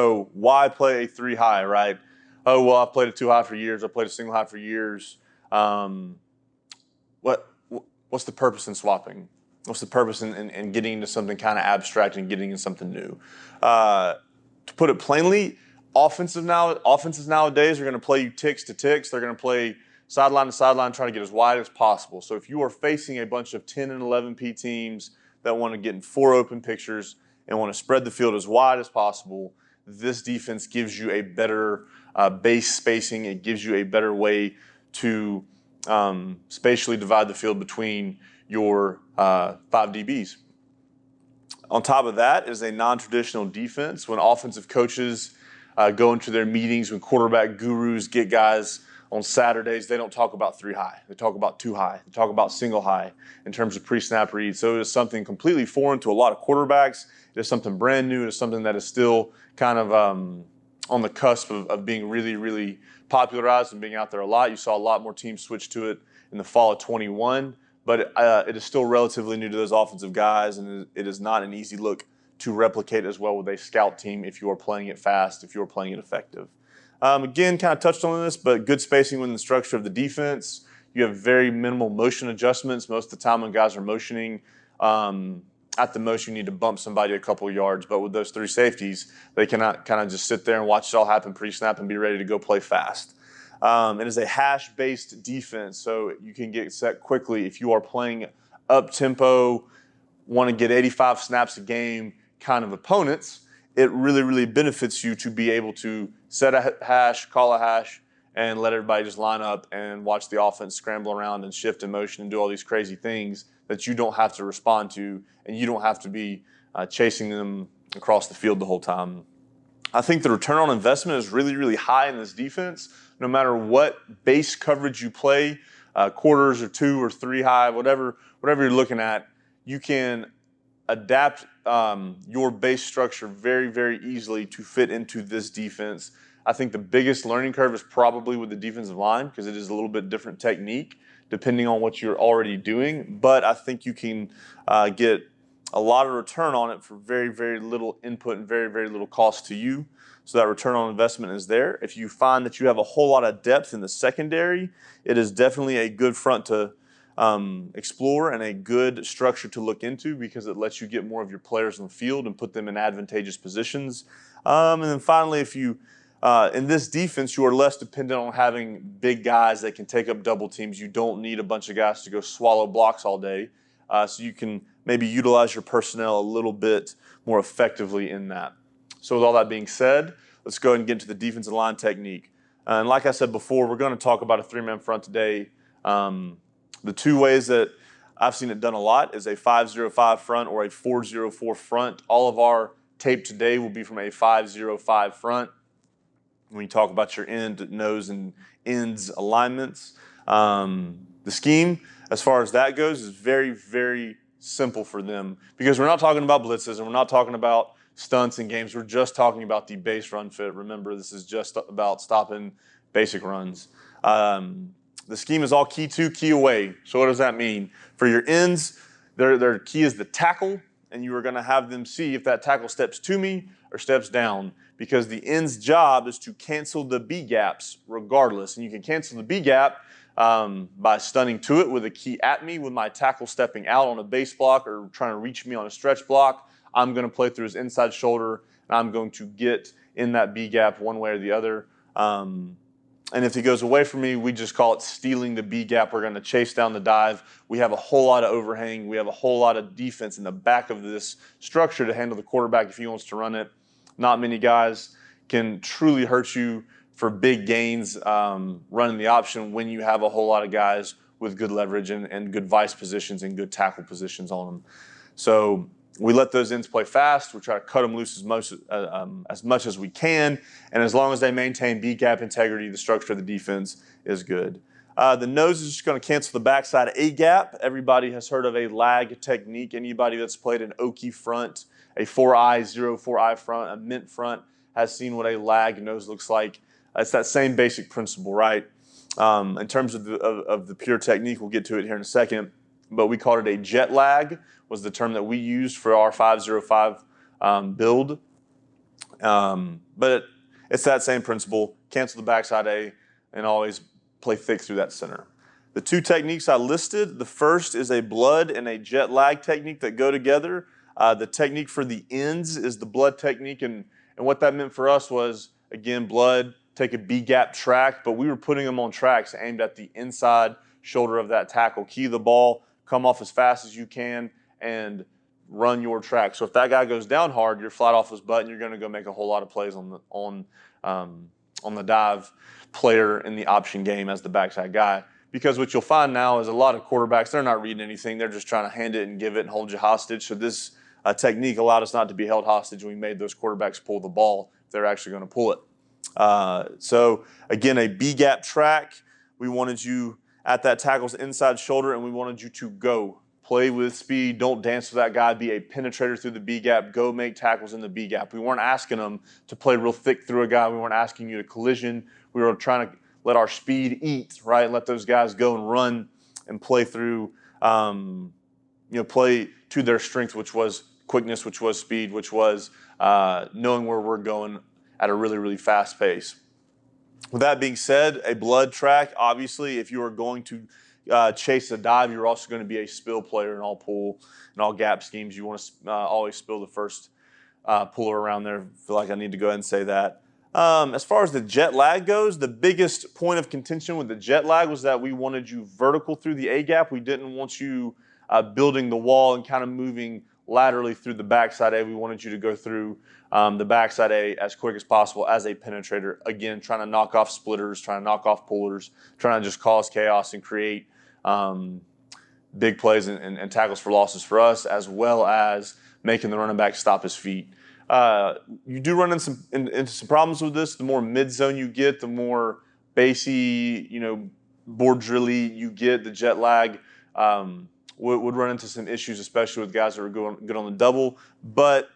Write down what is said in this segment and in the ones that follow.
So why play a 3 high, right? Oh, well, I've played a 2 high for years. I've played a single high for years. What's the purpose in swapping? What's the purpose in getting into something kind of abstract and getting into something new? To put it plainly, offenses nowadays are going to play you ticks to ticks. They're going to play sideline to sideline, trying to get as wide as possible. So if you are facing a bunch of 10 and 11P teams that want to get in 4 open pictures and want to spread the field as wide as possible, this defense gives you a better base spacing. It gives you a better way to spatially divide the field between your 5 DBs. On top of that is a non-traditional defense. When offensive coaches go into their meetings, when quarterback gurus get guys on Saturdays, they don't talk about 3 high. They talk about 2 high. They talk about single high in terms of pre-snap reads. So it is something completely foreign to a lot of quarterbacks. It is something brand new. It is something that is still kind of on the cusp of being really, really popularized and being out there a lot. You saw a lot more teams switch to it in the fall of 21. But it is still relatively new to those offensive guys, and it is not an easy look to replicate as well with a scout team if you are playing it fast, if you are playing it effective. Again, kind of touched on this, but good spacing within the structure of the defense. You have very minimal motion adjustments. Most of the time when guys are motioning, at the most you need to bump somebody a couple of yards. But with those 3 safeties, they cannot kind of just sit there and watch it all happen pre-snap and be ready to go play fast. It is a hash-based defense, so you can get set quickly. If you are playing up-tempo, want to get 85 snaps a game kind of opponents, it really, really benefits you to be able to set a hash, call a hash, and let everybody just line up and watch the offense scramble around and shift in motion and do all these crazy things that you don't have to respond to, and you don't have to be chasing them across the field the whole time. I think the return on investment is really, really high in this defense. No matter what base coverage you play, quarters or 2 or 3 high, whatever you're looking at, you can adapt your base structure very, very easily to fit into this defense. I think the biggest learning curve is probably with the defensive line because it is a little bit different technique depending on what you're already doing. But I think you can get a lot of return on it for very, very little input and very, very little cost to you. So that return on investment is there. If you find that you have a whole lot of depth in the secondary, it is definitely a good front to explore and a good structure to look into because it lets you get more of your players on the field and put them in advantageous positions. And then finally, if you in this defense, you are less dependent on having big guys that can take up double teams. You don't need a bunch of guys to go swallow blocks all day. So you can maybe utilize your personnel a little bit more effectively in that. So with all that being said, let's go ahead and get into the defensive line technique. And like I said before, we're going to talk about a 3-man front today. The 2 ways that I've seen it done a lot is a 5-0-5 front or a 4-0-4 front. All of our tape today will be from a 5-0-5 front. When you talk about your end, nose, and ends alignments. The scheme, as far as that goes, is very, very simple for them because we're not talking about blitzes and we're not talking about stunts and games. We're just talking about the base run fit. Remember, this is just about stopping basic runs. The scheme is all key to, key away. So what does that mean? For your ends, their key is the tackle, and you are going to have them see if that tackle steps to me or steps down because the end's job is to cancel the B gaps regardless. And you can cancel the B gap by stunning to it with a key at me with my tackle stepping out on a base block or trying to reach me on a stretch block. I'm going to play through his inside shoulder, and I'm going to get in that B gap one way or the other. And if he goes away from me, we just call it stealing the B gap. We're going to chase down the dive. We have a whole lot of overhang. We have a whole lot of defense in the back of this structure to handle the quarterback if he wants to run it. Not many guys can truly hurt you for big gains running the option when you have a whole lot of guys with good leverage and good vice positions and good tackle positions on them. So we let those ends play fast. We try to cut them loose as much as we can. And as long as they maintain B-gap integrity, the structure of the defense is good. The nose is just going to cancel the backside A-gap. Everybody has heard of a lag technique. Anybody that's played an Okie front, a 4-eye, 0-4-eye front, a mint front, has seen what a lag nose looks like. It's that same basic principle, right? In terms of the pure technique, we'll get to it here in a second. But we called it a jet lag, was the term that we used for our 505 build. But it's that same principle. Cancel the backside A and always play thick through that center. The two techniques I listed, the first is a blood and a jet lag technique that go together. The technique for the ends is the blood technique, and what that meant for us was, again, blood, take a B-gap track, but we were putting them on tracks aimed at the inside shoulder of that tackle. Key the ball, come off as fast as you can, and run your track. So if that guy goes down hard, you're flat off his butt, and you're going to go make a whole lot of plays on the dive player in the option game as the backside guy. Because what you'll find now is a lot of quarterbacks, they're not reading anything. They're just trying to hand it and give it and hold you hostage. So this technique allowed us not to be held hostage when we made those quarterbacks pull the ball if they're actually going to pull it. So again, a B-gap track. We wanted you at that tackle's inside shoulder, and we wanted you to go. Play with speed. Don't dance with that guy. Be a penetrator through the B-gap. Go make tackles in the B-gap. We weren't asking them to play real thick through a guy. We weren't asking you to collision. We were trying to let our speed eat, right? Let those guys go and run and play through, play to their strength, which was quickness, which was speed, which was knowing where we're going at a really, really fast pace. With that being said, a blood track, obviously, if you are going to chase a dive, you're also going to be a spill player in all pull and all gap schemes. You want to always spill the first puller around there. I feel like I need to go ahead and say that. As far as the jet lag goes, the biggest point of contention with the jet lag was that we wanted you vertical through the A gap. We didn't want you building the wall and kind of moving laterally through the backside A. We wanted you to go through the backside A as quick as possible as a penetrator. Again, trying to knock off splitters, trying to knock off pullers, trying to just cause chaos and create big plays and tackles for losses for us, as well as making the running back stop his feet. You do run into some problems with this. The more mid-zone you get, the more basey, board drilly you get. The jet lag would run into some issues, especially with guys that were good on the double. But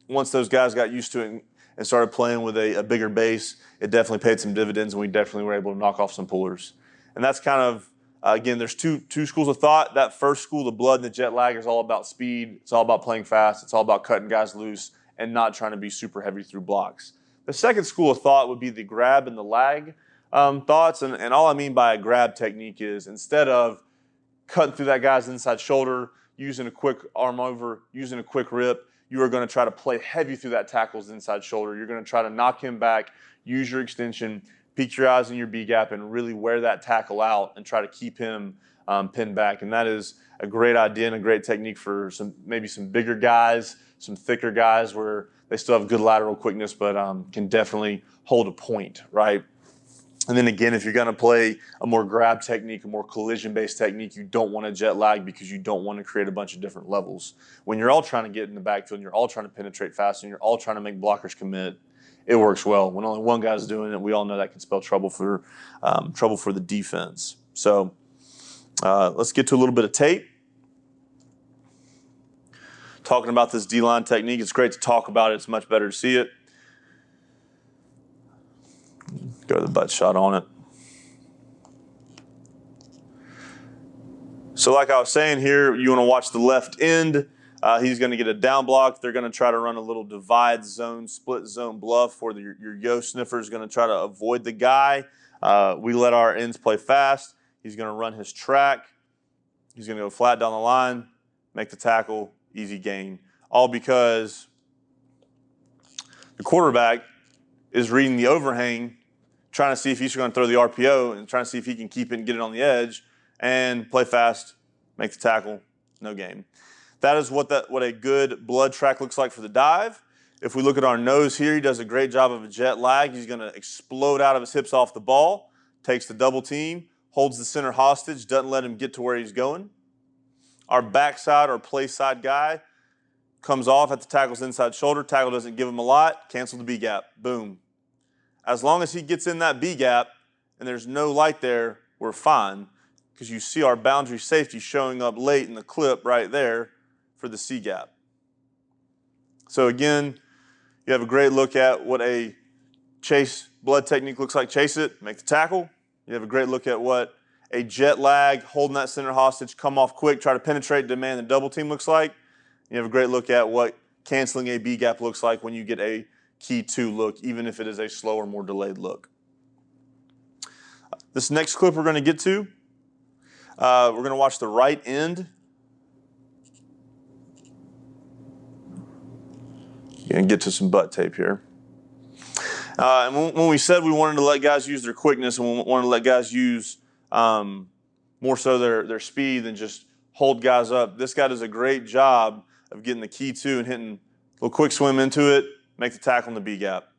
once those guys got used to it and started playing with a bigger base, it definitely paid some dividends, and we definitely were able to knock off some pullers. And that's kind of, again, there's two schools of thought. That first school, the blood and the jet lag, is all about speed. It's all about playing fast. It's all about cutting guys loose and not trying to be super heavy through blocks. The second school of thought would be the grab and the lag thoughts. And all I mean by a grab technique is, instead of cutting through that guy's inside shoulder, using a quick arm over, using a quick rip, you are going to try to play heavy through that tackle's inside shoulder. You're going to try to knock him back, use your extension, peek your eyes in your B-gap, and really wear that tackle out and try to keep him pinned back. And that is a great idea and a great technique for maybe some bigger guys, some thicker guys where they still have good lateral quickness, but can definitely hold a point, right? And then again, if you're going to play a more grab technique, a more collision-based technique, you don't want to jet lag because you don't want to create a bunch of different levels. When you're all trying to get in the backfield and you're all trying to penetrate fast and you're all trying to make blockers commit, it works well. When only one guy's doing it, we all know that can spell trouble for the defense. So let's get to a little bit of tape. Talking about this D-line technique, it's great to talk about it. It's much better to see it. Go to the butt shot on it. So like I was saying here, you want to watch the left end. He's going to get a down block. They're going to try to run a little divide zone, split zone bluff where your yo sniffer is going to try to avoid the guy. We let our ends play fast. He's going to run his track. He's going to go flat down the line, make the tackle, easy gain. All because the quarterback is reading the overhang, trying to see if he's going to throw the RPO and trying to see if he can keep it and get it on the edge and play fast, make the tackle, no game. That is what a good blood track looks like for the dive. If we look at our nose here, he does a great job of a jet lag. He's going to explode out of his hips off the ball, takes the double team, holds the center hostage, doesn't let him get to where he's going. Our backside or play side guy comes off at the tackle's inside shoulder. Tackle doesn't give him a lot. Cancel the B gap. Boom. As long as he gets in that B gap and there's no light there, we're fine, because you see our boundary safety showing up late in the clip right there for the C gap. So again, you have a great look at what a chase blood technique looks like. Chase it, make the tackle. You have a great look at what a jet lag, holding that center hostage, come off quick, try to penetrate, demand the double team looks like. You have a great look at what canceling a B gap looks like when you get a key 2 look, even if it is a slower, more delayed look. This next clip we're going to get to, we're going to watch the right end. And get to some butt tape here. And when we said we wanted to let guys use their quickness and we wanted to let guys use more so their speed than just hold guys up, this guy does a great job of getting the key 2 and hitting a little quick swim into it, make the tackle in the B gap.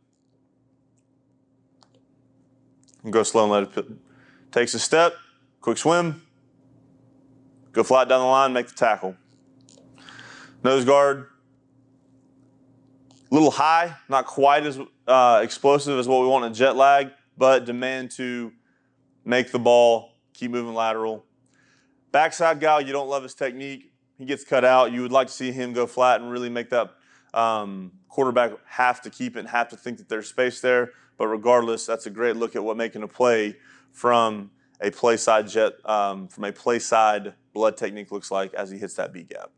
And go slow and let it takes a step, quick swim, go flat down the line, make the tackle. Nose guard, a little high, not quite as explosive as what we want in jet lag, but demand to make the ball, keep moving lateral. Backside guy, you don't love his technique. He gets cut out. You would like to see him go flat and really make that quarterback have to keep it and have to think that there's space there. But regardless, that's a great look at what making a play from a play side blood technique looks like as he hits that B gap.